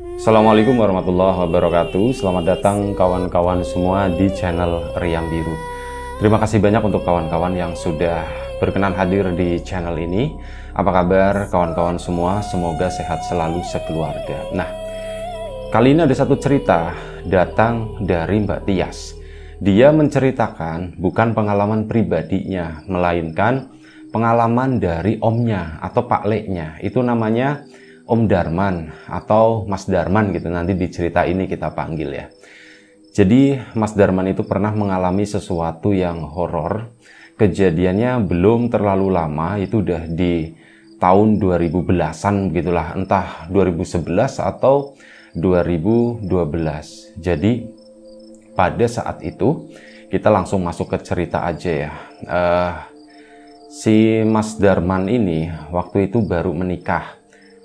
Assalamualaikum warahmatullahi wabarakatuh. Selamat datang kawan-kawan semua di channel Riang Biru. Terima kasih banyak untuk kawan-kawan yang sudah berkenan hadir di channel ini. Apa kabar kawan-kawan semua? Semoga sehat selalu sekeluarga. Nah, kali ini ada satu cerita datang dari Mbak Tias. Dia menceritakan bukan pengalaman pribadinya, melainkan pengalaman dari omnya atau Pak Leknya. Itu namanya Om Darman atau Mas Darman gitu, nanti di cerita ini kita panggil ya. Jadi Mas Darman itu pernah mengalami sesuatu yang horor. Kejadiannya belum terlalu lama, itu udah di tahun 2010-an begitulah, entah 2011 atau 2012. Jadi pada saat itu kita langsung masuk ke cerita aja ya. Si Mas Darman ini waktu itu baru menikah,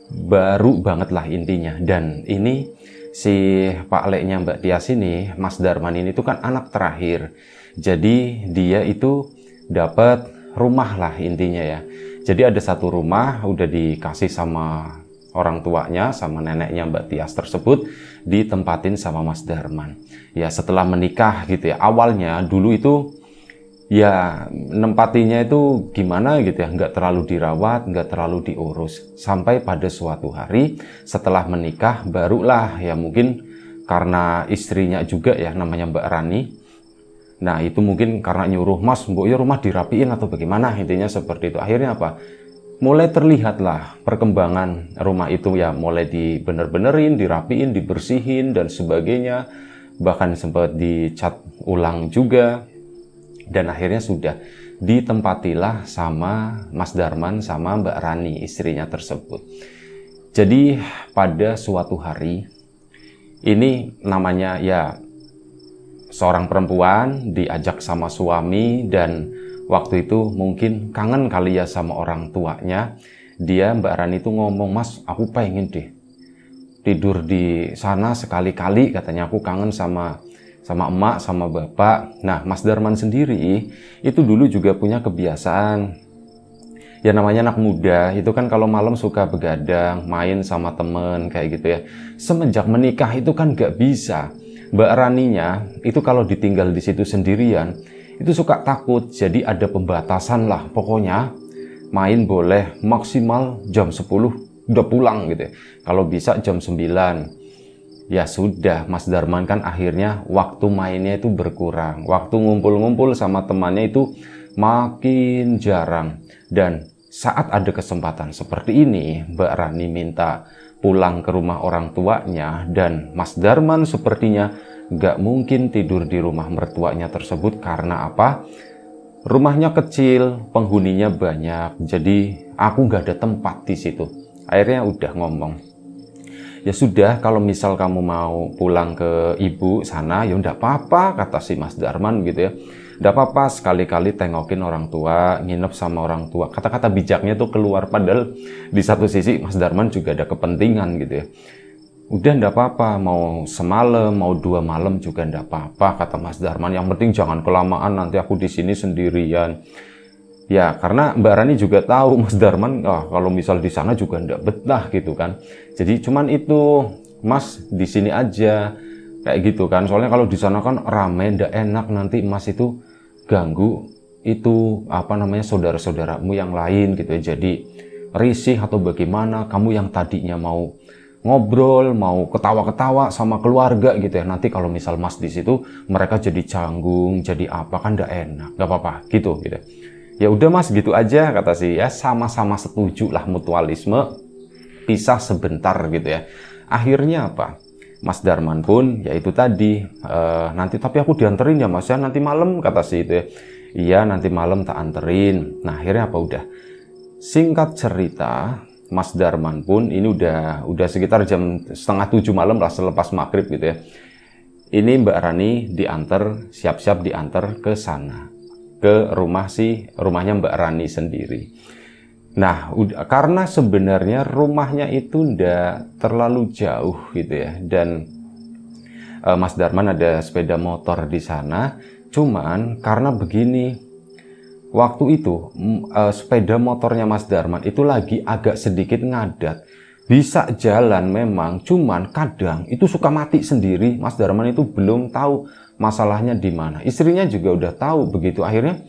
baru banget lah intinya. Dan ini si Pak Leknya Mbak Tias ini, Mas Darman ini tuh kan anak terakhir. Jadi dia itu dapat rumah lah intinya ya. Jadi ada satu rumah udah dikasih sama orang tuanya, sama neneknya Mbak Tias tersebut, ditempatin sama Mas Darman. Ya setelah menikah gitu ya, awalnya dulu itu ya nempatinya itu gimana gitu ya, nggak terlalu dirawat, nggak terlalu diurus. Sampai pada suatu hari setelah menikah barulah ya, mungkin karena istrinya juga ya, namanya Mbak Rani. Nah itu mungkin karena nyuruh, Mas mbok ya rumah dirapiin atau bagaimana, intinya seperti itu. Akhirnya apa, mulai terlihatlah perkembangan rumah itu ya, mulai dibener-benerin, dirapiin, dibersihin dan sebagainya. Bahkan sempat dicat ulang juga. Dan akhirnya sudah ditempatilah sama Mas Darman sama Mbak Rani, istrinya tersebut. Jadi pada suatu hari, ini namanya ya seorang perempuan diajak sama suami, dan waktu itu mungkin kangen kali ya sama orang tuanya. Dia, Mbak Rani itu ngomong, Mas aku pengen deh tidur di sana sekali-kali, katanya aku kangen sama emak, sama bapak. Nah Mas Darman sendiri itu dulu juga punya kebiasaan, ya namanya anak muda itu kan kalau malam suka begadang, main sama temen kayak gitu ya. Semenjak menikah itu kan gak bisa. Mbak Raninya itu kalau ditinggal di situ sendirian itu suka takut, jadi ada pembatasan lah. Pokoknya main boleh maksimal jam 10 udah pulang gitu ya. Kalau bisa jam 9. Ya sudah, Mas Darman kan akhirnya waktu mainnya itu berkurang. Waktu ngumpul-ngumpul sama temannya itu makin jarang. Dan saat ada kesempatan seperti ini, Mbak Rani minta pulang ke rumah orang tuanya. Dan Mas Darman sepertinya nggak mungkin tidur di rumah mertuanya tersebut. Karena apa? Rumahnya kecil, penghuninya banyak. Jadi aku nggak ada tempat di situ. Akhirnya udah ngomong, ya sudah kalau misal kamu mau pulang ke ibu sana ya udah apa-apa, kata si Mas Darman gitu ya. Udah apa-apa, sekali-kali tengokin orang tua, nginep sama orang tua. Kata-kata bijaknya tuh keluar, padahal di satu sisi Mas Darman juga ada kepentingan gitu ya. Udah ndak apa-apa, mau semalam mau 2 malam juga ndak apa-apa, kata Mas Darman. Yang penting jangan kelamaan, nanti aku di sini sendirian. Ya karena Mbak Rani juga tahu Mas Darman kalau misal di sana juga ndak betah gitu kan. Jadi cuman itu, Mas di sini aja kayak gitu kan. Soalnya kalau di sana kan rame, ndak enak, nanti Mas itu ganggu itu apa namanya saudara-saudaramu yang lain gitu ya. Jadi risih atau bagaimana, kamu yang tadinya mau ngobrol, mau ketawa-ketawa sama keluarga gitu ya. Nanti kalau misal Mas di situ mereka jadi canggung, jadi apa kan ndak enak. Nggak apa-apa gitu. Ya udah Mas gitu aja, kata si ya, sama-sama setuju lah, mutualisme, pisah sebentar gitu ya. Akhirnya apa, Mas Darman pun ya itu tadi, nanti tapi aku dianterin ya Mas ya nanti malam, kata si itu ya. Iya nanti malam tak anterin. Nah akhirnya apa, udah singkat cerita Mas Darman pun ini udah sekitar jam 6:30 malam lah, selepas maghrib gitu ya. Ini Mbak Rani diantar, siap-siap diantar ke sana, ke rumahnya Mbak Rani sendiri. Nah, karena sebenarnya rumahnya itu ndak terlalu jauh gitu ya, dan Mas Darman ada sepeda motor di sana. Cuman karena begini, waktu itu sepeda motornya Mas Darman itu lagi agak sedikit ngadat. bisa jalan memang, cuman kadang itu suka mati sendiri. Mas Darman itu belum tahu masalahnya di mana. Istrinya juga udah tahu, begitu akhirnya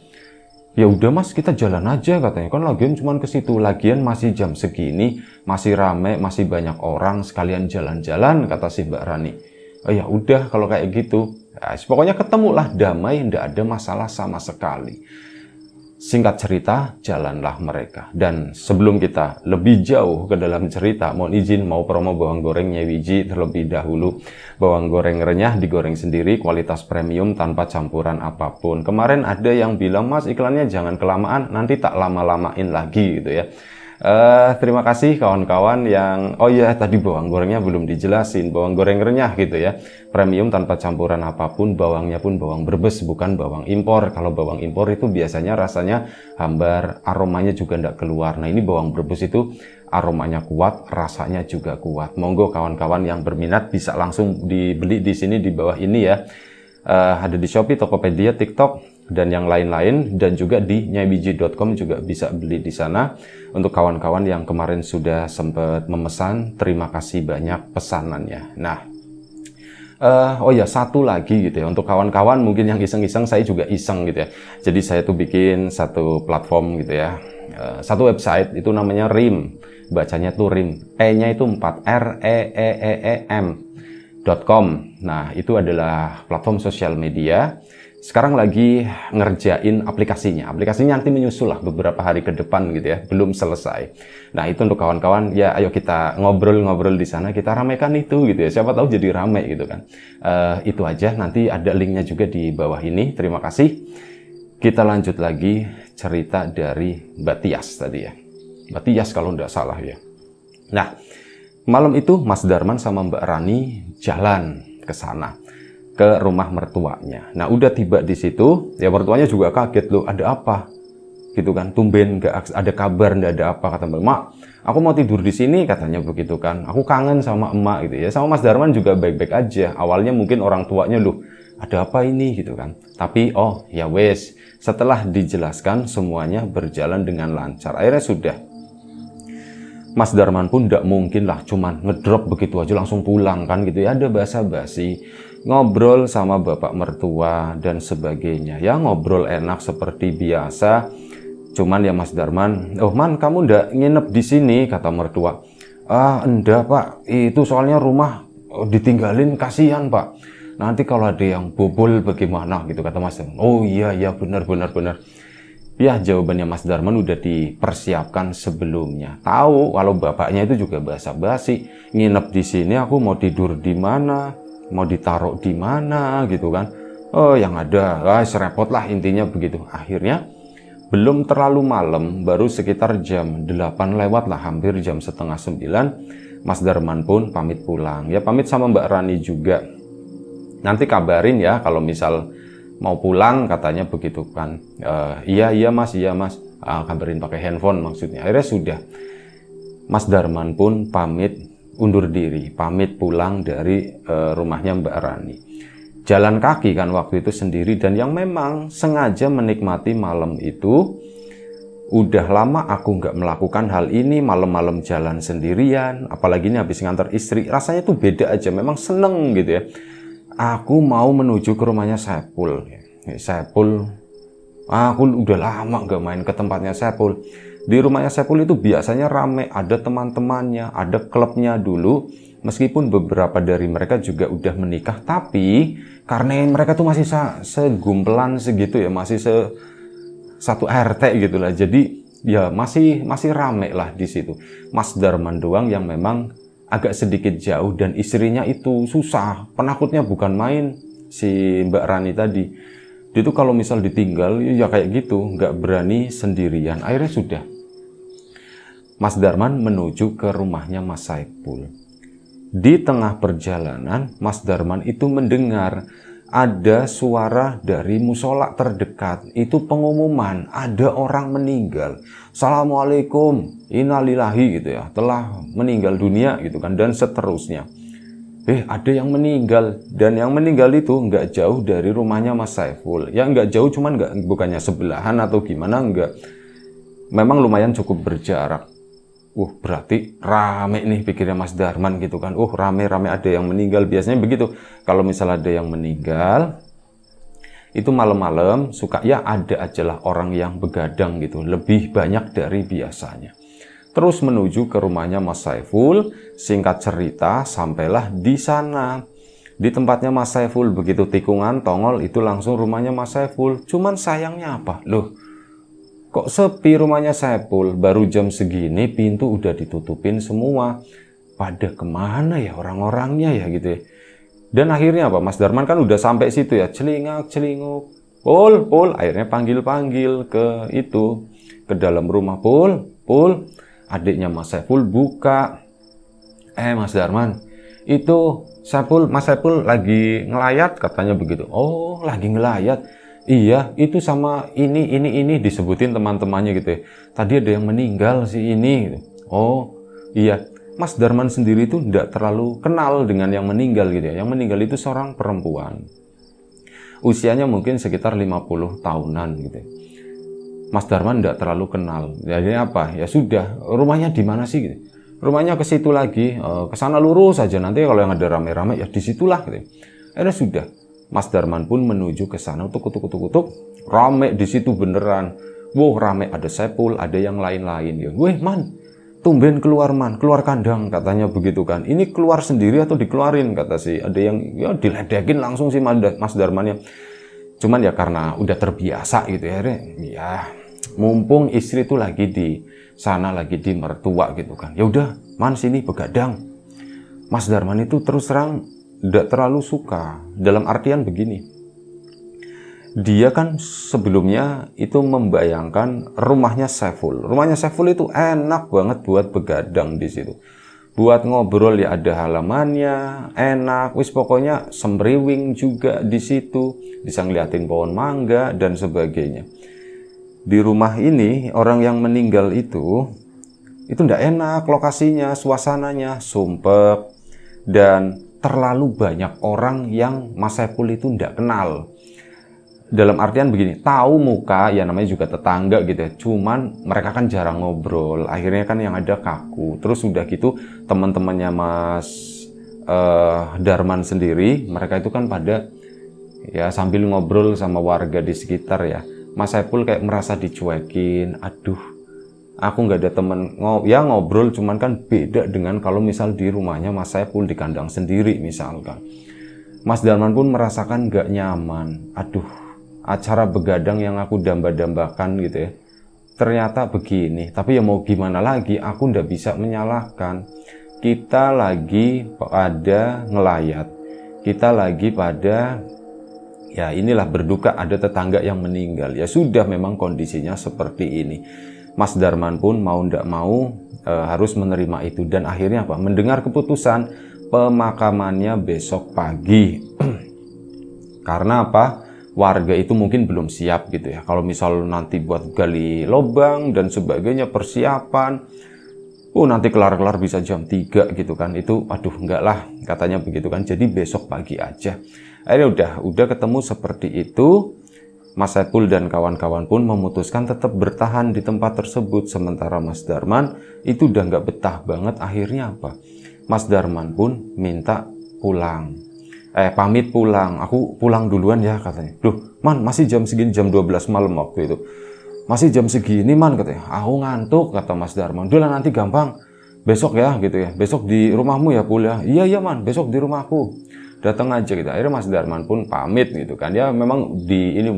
ya udah Mas, kita jalan aja katanya. Kan lagian cuman ke situ, lagian masih jam segini, masih rame, masih banyak orang, sekalian jalan-jalan kata si Mbak Rani. Oh ya udah kalau kayak gitu. Nah, pokoknya ketemulah damai, tidak ada masalah sama sekali. Singkat cerita, jalanlah mereka. Dan sebelum kita lebih jauh ke dalam cerita, mohon izin mau promo bawang goreng Nyewiji terlebih dahulu. Bawang goreng renyah digoreng sendiri, kualitas premium tanpa campuran apapun. Kemarin ada yang bilang, Mas iklannya jangan kelamaan, nanti tak lama-lamain lagi gitu ya. Terima kasih kawan-kawan yang, oh ya tadi bawang gorengnya belum dijelasin, bawang goreng renyah gitu ya, premium tanpa campuran apapun, bawangnya pun bawang Brebes bukan bawang impor. Kalau bawang impor itu biasanya rasanya hambar, aromanya juga tidak keluar. Nah ini bawang Brebes itu aromanya kuat, rasanya juga kuat. Monggo kawan-kawan yang berminat bisa langsung dibeli di sini di bawah ini ya. Ada di Shopee, Tokopedia, TikTok, dan yang lain-lain, dan juga di nyewiji.com juga bisa beli di sana. Untuk kawan-kawan yang kemarin sudah sempat memesan, terima kasih banyak pesanannya. Nah, oh ya satu lagi gitu ya, untuk kawan-kawan mungkin yang iseng-iseng, saya juga iseng gitu ya. Jadi saya tuh bikin satu platform gitu ya, satu website itu namanya RIM, bacanya tuh RIM, E-nya itu 4 REEEM.com. Nah itu adalah platform sosial media. Sekarang lagi ngerjain aplikasinya nanti menyusul lah beberapa hari ke depan gitu ya, belum selesai. Nah itu untuk kawan-kawan ya, ayo kita ngobrol-ngobrol di sana, kita ramekan itu gitu ya, siapa tahu jadi rame gitu kan. Itu aja, nanti ada linknya juga di bawah ini. Terima kasih. Kita lanjut lagi cerita dari Mbak Tias tadi ya, Mbak Tias kalau nggak salah ya. Nah malam itu Mas Darman sama Mbak Rani jalan ke sana, ke rumah mertuanya. Nah udah tiba di situ ya, mertuanya juga kaget, loh ada apa gitu kan, tumben nggak ada kabar, nggak ada apa. Kata Mbak, Mak aku mau tidur di sini katanya begitu kan, aku kangen sama emak gitu ya. Sama Mas Darman juga baik-baik aja. Awalnya mungkin orang tuanya, loh ada apa ini gitu kan, tapi oh ya wes, setelah dijelaskan semuanya berjalan dengan lancar. Akhirnya sudah, Mas Darman pun tidak mungkin lah cuman ngedrop begitu aja langsung pulang kan gitu ya. Ada basa-basi, ngobrol sama bapak mertua dan sebagainya ya, ngobrol enak seperti biasa. Cuman ya Mas Darman, oh Man kamu ndak nginep di sini kata mertua. Ah enggak Pak, itu soalnya rumah ditinggalin, kasihan Pak, nanti kalau ada yang bobol bagaimana gitu kata Mas Darman. Oh iya benar. Ya jawabannya Mas Darman udah dipersiapkan sebelumnya. Tahu kalau bapaknya itu juga basa-basi, nginep di sini aku mau tidur di mana, mau ditaruh di mana gitu kan. Oh yang ada serepot lah intinya begitu. Akhirnya belum terlalu malam, baru sekitar jam 8 lewat lah, hampir jam setengah 9, Mas Darman pun pamit pulang. Ya pamit sama Mbak Rani juga, nanti kabarin ya kalau misal mau pulang katanya begitu kan. Iya mas, kabarin pakai handphone maksudnya. Akhirnya sudah, Mas Darman pun pamit undur diri, pamit pulang dari rumahnya Mbak Rani. Jalan kaki kan waktu itu sendiri, dan yang memang sengaja menikmati malam itu. Udah lama aku nggak melakukan hal ini, malam-malam jalan sendirian, apalagi ini habis ngantar istri, rasanya tuh beda aja, memang seneng gitu ya. Aku mau menuju ke rumahnya Saipul. Aku udah lama nggak main ke tempatnya Saipul. Di rumahnya Saipul itu biasanya rame, ada teman-temannya, ada klubnya dulu. Meskipun beberapa dari mereka juga udah menikah, tapi karena mereka tuh masih segumpelan segitu ya, masih satu RT gitulah. Jadi ya masih rame lah di situ. Mas Darman doang yang memang agak sedikit jauh, dan istrinya itu susah, penakutnya bukan main, si Mbak Rani tadi. Dia tuh kalau misal ditinggal ya kayak gitu, nggak berani sendirian. Akhirnya sudah, Mas Darman menuju ke rumahnya Mas Saipul. Di tengah perjalanan Mas Darman itu mendengar ada suara dari musola terdekat, itu pengumuman ada orang meninggal. Assalamualaikum, innalillahi gitu ya, telah meninggal dunia gitu kan, dan seterusnya. Ada yang meninggal, dan yang meninggal itu nggak jauh dari rumahnya Mas Saipul. Ya nggak jauh, cuman bukannya sebelahan atau gimana, nggak. Memang lumayan cukup berjarak. Berarti rame nih pikirnya Mas Darman gitu kan. Rame-rame ada yang meninggal. Biasanya begitu. Kalau misalnya ada yang meninggal, itu malam-malam suka ya ada ajalah orang yang begadang gitu. Lebih banyak dari biasanya. Terus menuju ke rumahnya Mas Saiful. Singkat cerita, sampailah di sana. Di tempatnya Mas Saiful. Begitu tikungan, tongol, itu langsung rumahnya Mas Saiful. Cuman sayangnya apa? Loh, kok sepi rumahnya Saiful? Baru jam segini pintu udah ditutupin semua. Pada kemana ya orang-orangnya ya gitu ya. Dan akhirnya apa? Mas Darman kan udah sampai situ ya. Celingak, celinguk. Pul. Akhirnya panggil-panggil ke dalam rumah. Pul. Adiknya Mas Saiful buka. Mas Darman, itu Mas Saiful lagi ngelayat katanya begitu. Oh, lagi ngelayat. Iya, itu sama ini disebutin teman-temannya gitu ya. Tadi ada yang meninggal si ini. Oh, iya. Mas Darman sendiri itu tidak terlalu kenal dengan yang meninggal gitu ya. Yang meninggal itu seorang perempuan. Usianya mungkin sekitar 50 tahunan gitu ya. Mas Darman tidak terlalu kenal. Jadi apa? Ya sudah, rumahnya di mana sih gitu. Rumahnya ke situ lagi, ke sana lurus saja, nanti kalau yang ada rame-rame ya disitulah gitu. Akhirnya sudah. Mas Darman pun menuju ke sana, kutuk, rame di situ beneran. Rame, ada Saiful, ada yang lain-lain ya. Man, tumben keluar keluar kandang katanya begitu kan. Ini keluar sendiri atau dikeluarin kata si. Ada yang ya diledekin langsung si Mas Darmannya. Cuman ya karena udah terbiasa gitu ya, mumpung istri itu lagi di sana, lagi di mertua gitu kan. Ya udah, Man sini begadang. Mas Darman itu terus terang tidak terlalu suka, dalam artian begini, dia kan sebelumnya itu membayangkan rumahnya Saiful itu enak banget buat begadang di situ, buat ngobrol ya, ada halamannya enak, pokoknya semriwing juga di situ, bisa ngeliatin pohon mangga dan sebagainya. Di rumah ini orang yang meninggal itu tidak enak lokasinya, suasananya sumpek, dan terlalu banyak orang yang Mas Saiful itu tidak kenal. Dalam artian begini, tahu muka, ya namanya juga tetangga gitu ya. Cuman mereka kan jarang ngobrol. Akhirnya kan yang ada kaku. Terus udah gitu teman-temannya Mas Darman sendiri, mereka itu kan pada ya sambil ngobrol sama warga di sekitar ya. Mas Saiful kayak merasa dicuekin. Aduh, aku nggak ada temen ngobrol, cuman kan beda dengan kalau misal di rumahnya Mas Saiful di kandang sendiri misalkan. Mas Darman pun merasakan nggak nyaman. Aduh, acara begadang yang aku damba-dambakan gitu ya, ternyata begini. Tapi ya mau gimana lagi, aku nggak bisa menyalahkan. Kita lagi pada ngelayat, kita lagi pada ya inilah berduka, ada tetangga yang meninggal. Ya sudah, memang kondisinya seperti ini. Mas Darman pun mau tidak mau harus menerima itu, dan akhirnya apa? Mendengar keputusan pemakamannya besok pagi. Karena apa? Warga itu mungkin belum siap gitu ya. Kalau misal nanti buat gali lubang dan sebagainya, persiapan, nanti kelar-kelar bisa jam 3 gitu kan. Itu aduh enggak lah, katanya begitu kan. Jadi besok pagi aja. Akhirnya udah ketemu seperti itu. Mas Saiful dan kawan-kawan pun memutuskan tetap bertahan di tempat tersebut. Sementara Mas Darman itu udah nggak betah banget. Akhirnya apa? Mas Darman pun minta pulang. Pamit pulang. Aku pulang duluan ya katanya. Duh, Man, masih jam segini, jam 12 malam waktu itu. Masih jam segini, Man, katanya. Aku ngantuk, kata Mas Darman. Udah lah, nanti gampang. Besok ya gitu ya. Besok di rumahmu ya, Pul ya. Iya, Man, besok di rumahku. Datang aja gitu. Akhirnya Mas Darman pun pamit gitu kan. Ya memang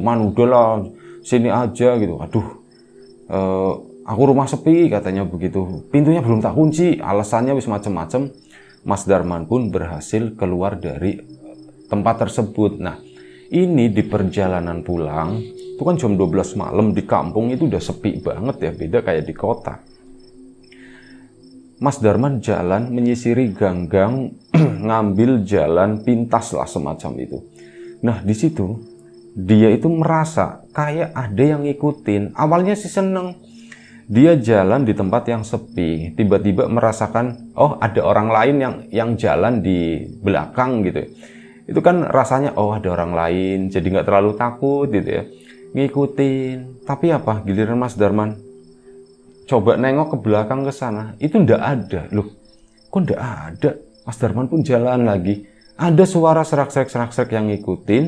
Man, udahlah sini aja gitu. Aduh, aku rumah sepi katanya begitu. Pintunya belum tak kunci. Alasannya wis macem-macem. Mas Darman pun berhasil keluar dari tempat tersebut. Nah, ini di perjalanan pulang itu kan jam 12 malam, di kampung itu udah sepi banget ya, beda kayak di kota. Mas Darman jalan menyisiri gang-gang, ngambil jalan pintas lah semacam itu. Nah, di situ dia itu merasa kayak ada yang ngikutin. Awalnya sih seneng. Dia jalan di tempat yang sepi, tiba-tiba merasakan ada orang lain yang jalan di belakang gitu. Itu kan rasanya ada orang lain, jadi nggak terlalu takut gitu ya. Ngikutin. Tapi apa? Giliran Mas Darman coba nengok ke belakang ke sana, itu ndak ada. Loh, kok ndak ada? Mas Darman pun jalan lagi. Ada suara serak-serak yang ngikutin.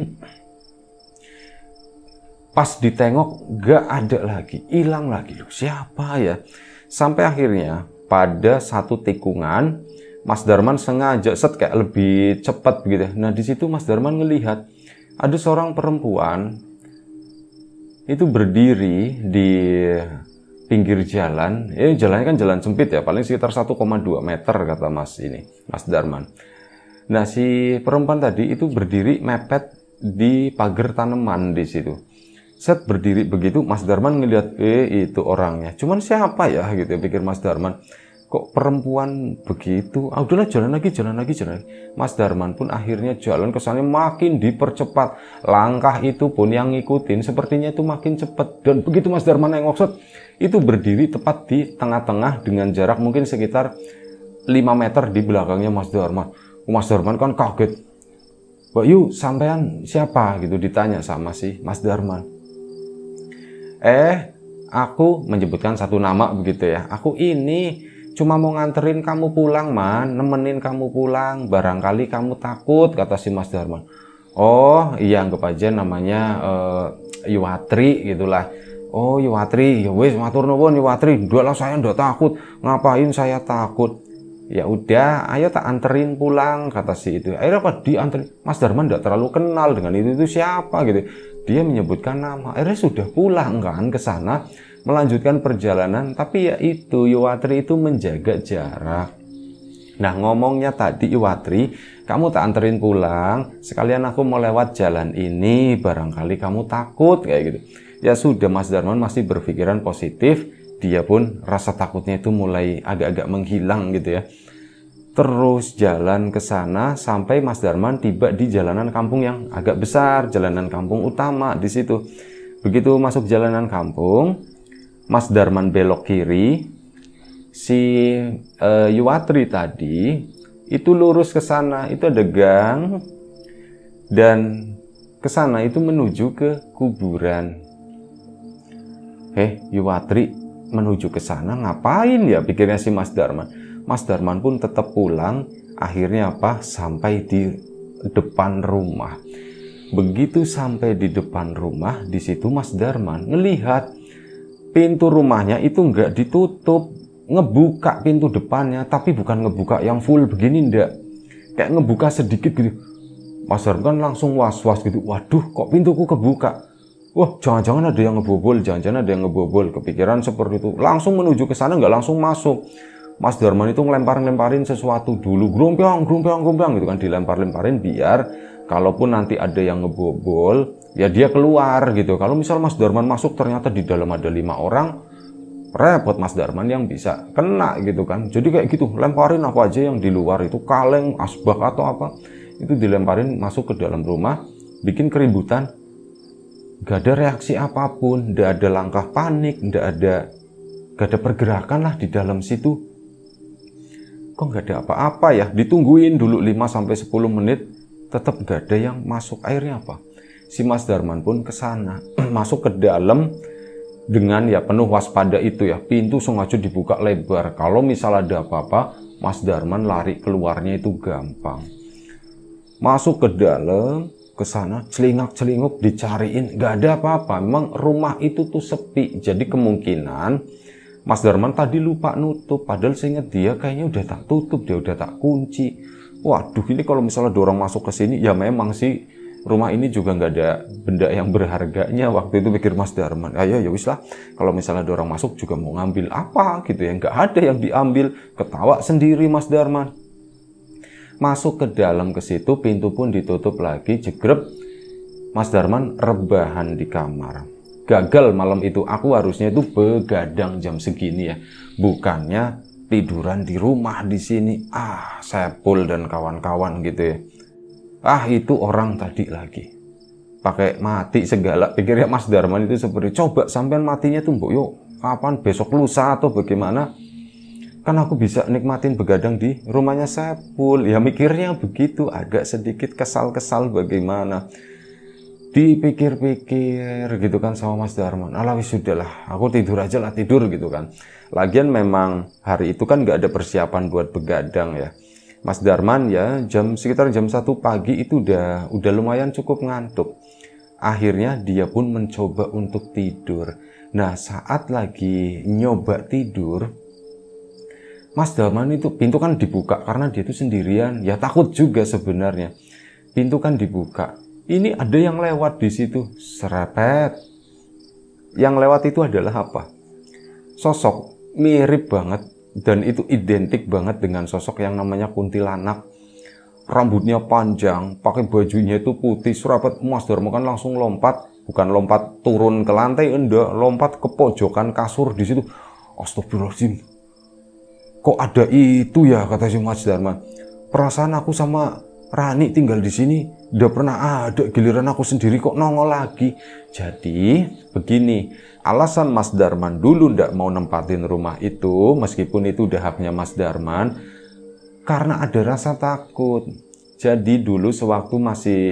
Pas ditengok, nggak ada lagi, hilang lagi. Loh, siapa ya? Sampai akhirnya pada satu tikungan, Mas Darman sengaja kayak lebih cepat begitu. Nah, di situ Mas Darman ngelihat ada seorang perempuan itu berdiri di pinggir jalan. Jalannya kan jalan sempit ya, paling sekitar 1,2 meter kata Mas Darman. Nah, si perempuan tadi itu berdiri mepet di pagar tanaman di situ. Set berdiri begitu, Mas Darman ngelihat, itu orangnya. Cuman siapa ya gitu pikir Mas Darman. Kok perempuan begitu? Udahlah jalan lagi. Mas Darman pun akhirnya jalan kesannya makin dipercepat. Langkah itu pun yang ngikutin sepertinya itu makin cepat. Dan begitu Mas Darman nengok set, itu berdiri tepat di tengah-tengah dengan jarak mungkin sekitar 5 meter di belakangnya Mas Darman. Mas Darman kan kaget. Mbak Yu, sampean siapa? Gitu ditanya sama si Mas Darman. Aku menyebutkan satu nama begitu ya. Aku ini cuma mau nganterin kamu pulang, Man. Nemenin kamu pulang. Barangkali kamu takut, kata si Mas Darman. Oh, iya anggap aja namanya Yuwatri gitulah. Oh, Yuwatri. Ya wis, matur nuwun Yuwatri. Ndak lah, saya ndak takut. Ngapain saya takut? Ya udah, ayo tak anterin pulang, kata si itu. Akhirnya apa dianterin. Mas Darman ndak terlalu kenal dengan itu siapa gitu. Dia menyebutkan nama. Akhirnya sudah pulang kan ke sana, melanjutkan perjalanan. Tapi ya itu, Yuwatri itu menjaga jarak. Nah, ngomongnya tadi Yuwatri, kamu tak anterin pulang, sekalian aku mau lewat jalan ini, barangkali kamu takut kayak gitu. Ya sudah, Mas Darman masih berpikiran positif. Dia pun rasa takutnya itu mulai agak-agak menghilang gitu ya. Terus jalan ke sana sampai Mas Darman tiba di jalanan kampung yang agak besar, jalanan kampung utama di situ. Begitu masuk jalanan kampung, Mas Darman belok kiri, si Yuwatri tadi itu lurus ke sana, itu ada gang dan ke sana itu menuju ke kuburan. Yuwatri menuju ke sana ngapain ya, pikirnya si Mas Darman. Mas Darman pun tetap pulang, akhirnya apa? Sampai di depan rumah. Begitu sampai di depan rumah, di situ Mas Darman melihat pintu rumahnya itu nggak ditutup, ngebuka pintu depannya, tapi bukan ngebuka yang full begini, ndak. Kayak ngebuka sedikit gitu. Mas Darman langsung was-was gitu. Waduh, kok pintuku kebuka? Wah, jangan-jangan ada yang ngebobol, kepikiran seperti itu. Langsung menuju ke sana, nggak langsung masuk. Mas Darman itu ngelempar-lemparin sesuatu dulu, grumpiang gitu kan, dilempar-lemparin biar kalaupun nanti ada yang ngebobol, ya dia keluar gitu. Kalau misal Mas Darman masuk ternyata di dalam ada 5 orang, repot Mas Darman yang bisa kena gitu kan. Jadi kayak gitu, lemparin apa aja yang di luar itu, kaleng, asbak atau apa, itu dilemparin masuk ke dalam rumah, bikin keributan. Gak ada reaksi apapun, gak ada langkah panik, gak ada pergerakan lah di dalam situ. Kok gak ada apa-apa ya? Ditungguin dulu 5-10 menit, tetap gak ada yang masuk. Akhirnya apa? Si Mas Darman pun ke sana, masuk ke dalam dengan ya penuh waspada itu ya. Pintu sengaja dibuka lebar. Kalau misal ada apa-apa, Mas Darman lari keluarnya itu gampang. Masuk ke dalam, ke sana, celingak-celinguk dicariin, gak ada apa-apa. Memang rumah itu tuh sepi. Jadi kemungkinan Mas Darman tadi lupa nutup, padahal seingat dia kayaknya udah tak tutup, dia udah tak kunci. Waduh, ini kalau misalnya ada orang masuk ke sini, ya memang sih rumah ini juga nggak ada benda yang berharganya. Waktu itu pikir Mas Darman, ya wis lah, kalau misalnya ada orang masuk juga mau ngambil apa gitu ya, nggak ada yang diambil. Ketawa sendiri Mas Darman. Masuk ke dalam ke situ, pintu pun ditutup lagi, jegrep. Mas Darman rebahan di kamar. Gagal malam itu, aku harusnya itu begadang jam segini ya, bukannya tiduran di rumah di sini. Sepul dan kawan-kawan gitu ya. Itu orang tadi lagi pakai mati segala, pikirnya Mas Darman itu seperti, coba sampean matinya tuh mbok yuk kapan, besok lusa atau bagaimana, kan aku bisa nikmatin begadang di rumahnya Sepul. Ya mikirnya begitu, agak sedikit kesal-kesal bagaimana. Dipikir-pikir gitu kan sama Mas Darman, wis sudahlah, aku tidur aja lah, tidur gitu kan. Lagian memang hari itu kan nggak ada persiapan buat begadang ya. Mas Darman ya sekitar jam 1 pagi itu udah lumayan cukup ngantuk. Akhirnya dia pun mencoba untuk tidur. Nah, saat lagi nyoba tidur, Mas Darman itu pintu kan dibuka karena dia itu sendirian. Ya takut juga sebenarnya. Pintu kan dibuka. Ini ada yang lewat di situ, serepet. Yang lewat itu adalah apa? Sosok mirip banget dan itu identik banget dengan sosok yang namanya kuntilanak. Rambutnya panjang, pakai bajunya itu putih, serapet. Mas Darmo kan langsung lompat, bukan lompat turun ke lantai, enggak, lompat ke pojokan kasur di situ. Astagfirullahaladzim, kok ada itu ya, kata si Mas Darman. Perasaan aku sama Rani tinggal di sini, udah pernah ada, giliran aku sendiri kok nongol lagi. Jadi begini, alasan Mas Darman dulu ndak mau nempatin rumah itu, meskipun itu udah haknya Mas Darman, karena ada rasa takut. Jadi dulu sewaktu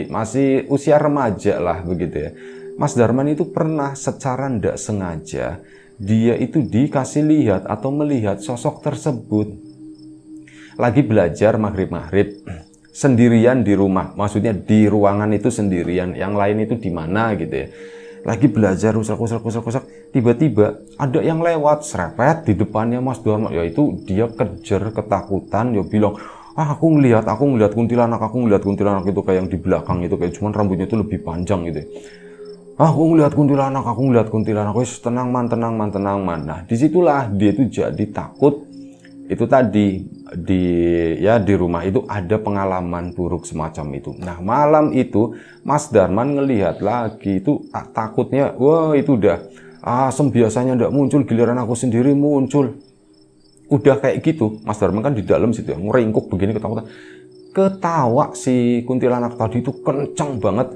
masih usia remaja lah begitu ya, Mas Darman itu pernah secara ndak sengaja dia itu dikasih lihat atau melihat sosok tersebut lagi belajar maghrib sendirian di rumah, maksudnya di ruangan itu sendirian, yang lain itu di mana gitu ya. Lagi belajar rusak, tiba-tiba ada yang lewat serepet di depannya Mas Darman. Ya itu dia kejar ketakutan, ya bilang, aku ngelihat kuntilanak, itu kayak yang di belakang itu, kayak cuman rambutnya itu lebih panjang gitu. Aku ngelihat kuntilanak, wis tenang man. Nah, disitulah dia itu jadi takut. Itu tadi di rumah itu ada pengalaman buruk semacam itu. Nah, malam itu Mas Darman ngelihat lagi itu takutnya, wah itu udah asem, biasanya ndak muncul, giliran aku sendiri muncul. Udah kayak gitu, Mas Darman kan di dalam situ ya, ngeringkuk begini ketakutan. Ketawa si kuntilanak tadi itu kencang banget.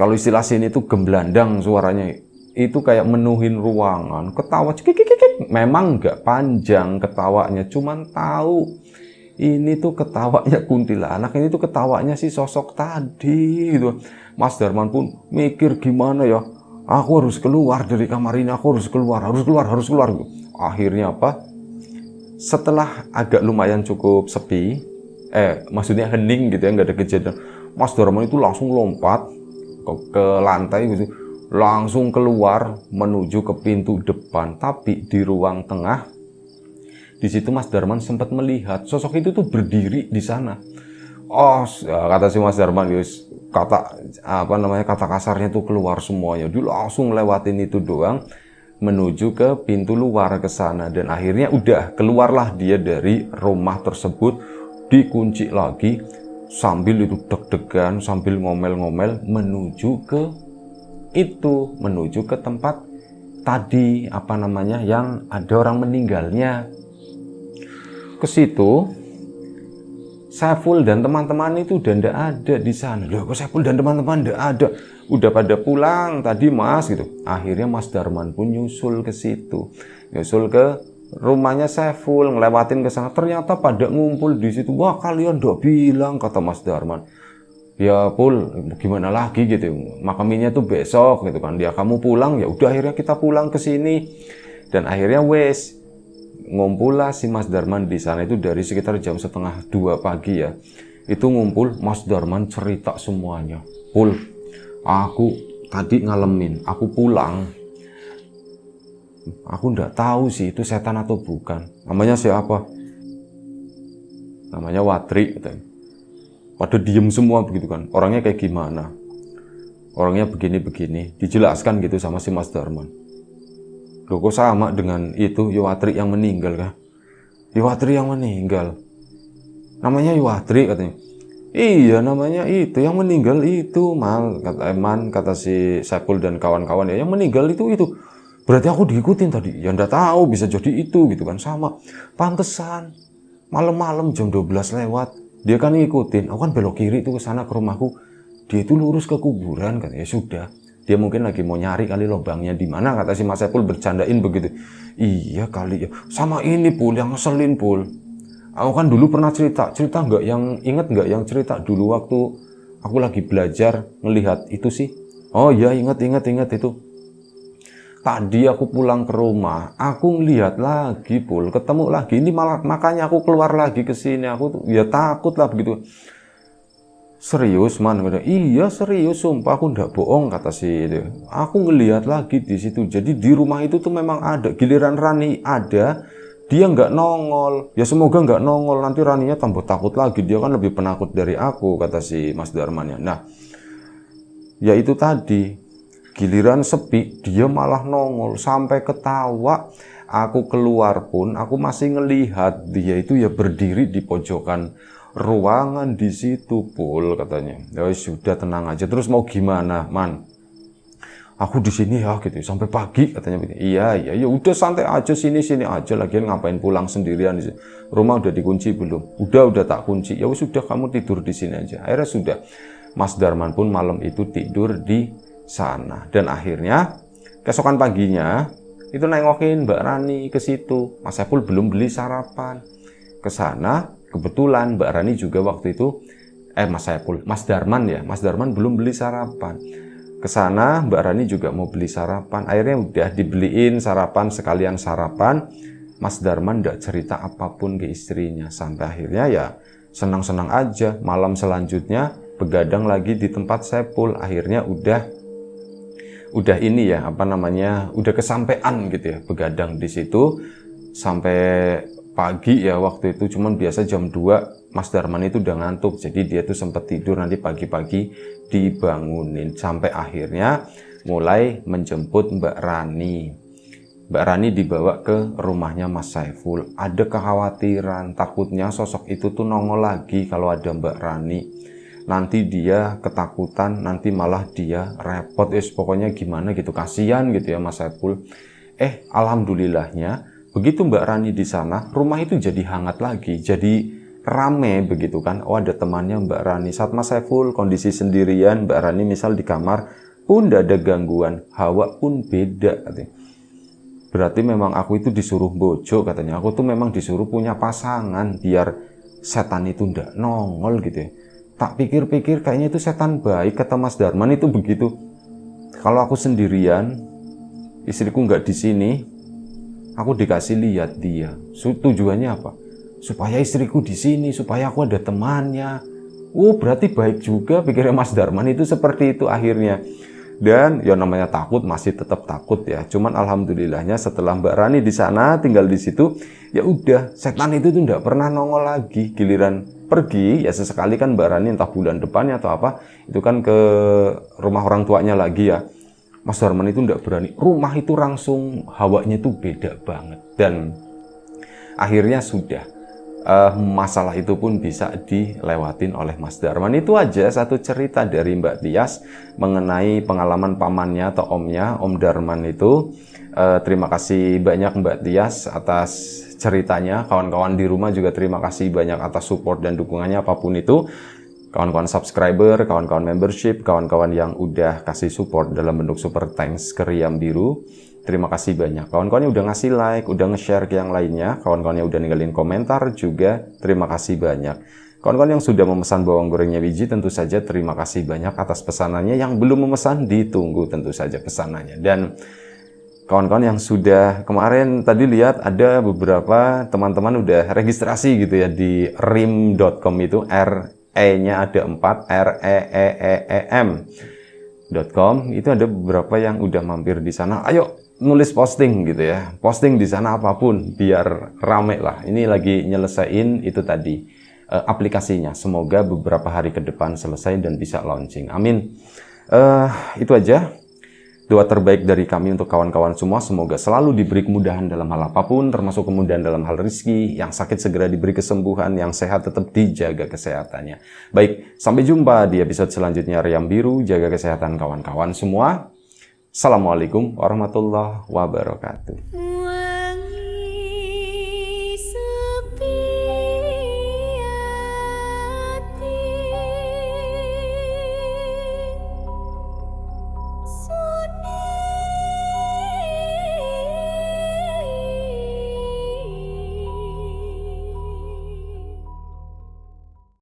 Kalau istilah sini itu gemblandang suaranya. Itu kayak menuhin ruangan, ketawa cekik. Memang nggak panjang ketawanya, cuman tahu ini tuh ketawanya kuntilanak, ini tuh ketawanya si sosok tadi gitu. Mas Darman pun mikir, gimana ya, aku harus keluar dari kamar ini, aku harus keluar. Akhirnya apa, setelah agak lumayan cukup sepi, maksudnya hening gitu ya, nggak ada kejadian, Mas Darman itu langsung lompat ke lantai gitu, langsung keluar menuju ke pintu depan. Tapi di ruang tengah, di situ Mas Darman sempat melihat sosok itu tuh berdiri di sana. Kata si Mas Darman, kata kasarnya tuh keluar semuanya. Dia langsung lewatin itu doang menuju ke pintu luar ke sana, dan akhirnya udah keluarlah dia dari rumah tersebut, dikunci lagi sambil itu deg-degan, sambil ngomel-ngomel menuju ke tempat tadi yang ada orang meninggalnya. Ke situ Saiful dan teman-teman itu udah ndak ada di sana. Loh, kok Saiful dan teman-teman ndak ada? Udah pada pulang tadi Mas gitu. Akhirnya Mas Darman pun nyusul ke situ, nyusul ke rumahnya Saiful, ngelewatin ke sana. Ternyata pada ngumpul di situ. Wah, kalian ndak bilang, kata Mas Darman. Ya Pul, gimana lagi gitu, makaminya tuh besok gitu kan. Dia kamu pulang, ya udah akhirnya kita pulang ke sini. Dan akhirnya wes ngumpullah si Mas Darman di sana itu dari sekitar jam 1:30 pagi ya. Itu ngumpul, Mas Darman cerita semuanya. Pul, aku tadi ngalamin, aku pulang. Aku ndak tahu sih itu setan atau bukan. Namanya siapa? Namanya Watri gitu. Pada diem semua begitu kan, orangnya kayak gimana, orangnya begini, dijelaskan gitu sama si Mas Darman. Loh, kok sama dengan itu Yuwatri yang meninggal kah? Yuwatri yang meninggal, namanya Yuwatri katanya. Iya, namanya itu yang meninggal itu mal, kata Eman, kata si Saiful dan kawan-kawan ya, yang meninggal itu. Berarti aku diikutin tadi, ya ndak tahu, bisa jadi itu gitu kan. Sama, pantesan malam-malam jam 12 lewat dia kan ngikutin, aku kan belok kiri itu ke sana ke rumahku, dia itu lurus ke kuburan kan. Ya sudah, dia mungkin lagi mau nyari kali lubangnya di mana, kata si Mas Saiful bercandain begitu. Iya kali ya, sama ini Pul yang ngeselin Pul. Aku kan dulu pernah cerita nggak, yang inget nggak yang cerita dulu waktu aku lagi belajar melihat itu sih. Oh iya, inget itu. Tadi aku pulang ke rumah, aku ngelihat lagi, Pul, ketemu lagi. Ini malah makanya aku keluar lagi ke sini. Aku tuh ya takut lah begitu. Serius, Man? Iya serius, sumpah aku ndak bohong, kata si itu. Aku ngelihat lagi di situ. Jadi di rumah itu tuh memang ada. Giliran Rani ada, dia nggak nongol. Ya semoga nggak nongol. Nanti Raninya tambah takut lagi. Dia kan lebih penakut dari aku, kata si Mas Darman. Nah, ya itu tadi. Giliran sepi, dia malah nongol sampai ketawa. Aku keluar pun, aku masih ngelihat dia itu ya berdiri di pojokan ruangan di situ, Pul, katanya. Ya sudah, tenang aja. Terus mau gimana, Man? Aku di sini ya gitu sampai pagi, katanya. Iya, ya udah santai aja, sini aja. Lagian ngapain pulang sendirian? Rumah udah dikunci belum? Udah tak kunci. Ya sudah, kamu tidur di sini aja. Akhirnya sudah. Mas Darman pun malam itu tidur di sana, dan akhirnya keesokan paginya itu nengokin Mbak Rani ke situ. Mas Saiful belum beli sarapan. Ke sana kebetulan Mbak Rani juga waktu itu Mas Darman belum beli sarapan. Ke sana Mbak Rani juga mau beli sarapan. Akhirnya udah dibeliin sarapan, sekalian sarapan. Mas Darman tidak cerita apapun ke istrinya sampai akhirnya ya senang-senang aja. Malam selanjutnya begadang lagi di tempat Saiful. Akhirnya udah ini ya, udah kesampean gitu ya, begadang di situ sampai pagi ya. Waktu itu cuman biasa jam 2 Mas Darman itu udah ngantuk, jadi dia tuh sempat tidur, nanti pagi-pagi dibangunin. Sampai akhirnya mulai menjemput Mbak Rani. Mbak Rani dibawa ke rumahnya Mas Saiful. Ada kekhawatiran, takutnya sosok itu tuh nongol lagi kalau ada Mbak Rani. Nanti dia ketakutan, nanti malah dia repot, pokoknya gimana gitu, kasihan gitu ya Mas Saiful. Alhamdulillahnya begitu Mbak Rani di sana, rumah itu jadi hangat lagi, jadi rame begitu kan. Oh, ada temannya Mbak Rani. Saat Mas Saiful kondisi sendirian, Mbak Rani misal di kamar pun tidak ada gangguan, hawa pun beda katanya. Berarti memang aku itu disuruh bojo, katanya. Aku tuh memang disuruh punya pasangan biar setan itu ndak nongol gitu ya. Tak pikir-pikir kayaknya itu setan baik, kata Mas Darman itu begitu. Kalau aku sendirian, istriku nggak di sini, aku dikasih lihat dia. Tujuannya apa? Supaya istriku di sini, supaya aku ada temannya. Berarti baik juga, pikirnya Mas Darman itu seperti itu akhirnya. Dan ya namanya takut, masih tetap takut ya. Cuman alhamdulillahnya setelah Mbak Rani di sana tinggal di situ, ya udah, setan itu tuh nggak pernah nongol lagi. Giliran pergi ya sesekali kan Mbak Rani entah bulan depannya atau apa, itu kan ke rumah orang tuanya lagi ya. Mas Darman itu nggak berani. Rumah itu langsung hawanya itu beda banget. Dan akhirnya sudah. Masalah itu pun bisa dilewatin oleh Mas Darman. Itu aja satu cerita dari Mbak Tias mengenai pengalaman pamannya atau omnya, Om Darman itu. Terima kasih banyak Mbak Tias atas ceritanya. Kawan-kawan di rumah juga terima kasih banyak atas support dan dukungannya apapun itu. Kawan-kawan subscriber, kawan-kawan membership, kawan-kawan yang udah kasih support dalam bentuk super thanks ke Riam Biru. Terima kasih banyak. Kawan-kawannya udah ngasih like, udah nge-share ke yang lainnya. Kawan-kawannya udah ninggalin komentar juga. Terima kasih banyak. Kawan-kawan yang sudah memesan bawang gorengnya Wiji, tentu saja terima kasih banyak atas pesanannya. Yang belum memesan, ditunggu tentu saja pesanannya. Dan kawan-kawan yang sudah kemarin tadi lihat ada beberapa teman-teman udah registrasi gitu ya di rim.com itu. RE-nya ada 4, REEEEM.com. Itu ada beberapa yang udah mampir di sana. Ayo nulis posting gitu ya, posting di sana apapun biar rame lah. Ini lagi nyelesain itu tadi aplikasinya, semoga beberapa hari ke depan selesai dan bisa launching, amin. Itu aja doa terbaik dari kami untuk kawan-kawan semua, semoga selalu diberi kemudahan dalam hal apapun, termasuk kemudahan dalam hal rezeki. Yang sakit segera diberi kesembuhan, yang sehat tetap dijaga kesehatannya. Baik, sampai jumpa di episode selanjutnya Riam Biru. Jaga kesehatan kawan-kawan semua. Assalamualaikum warahmatullahi wabarakatuh.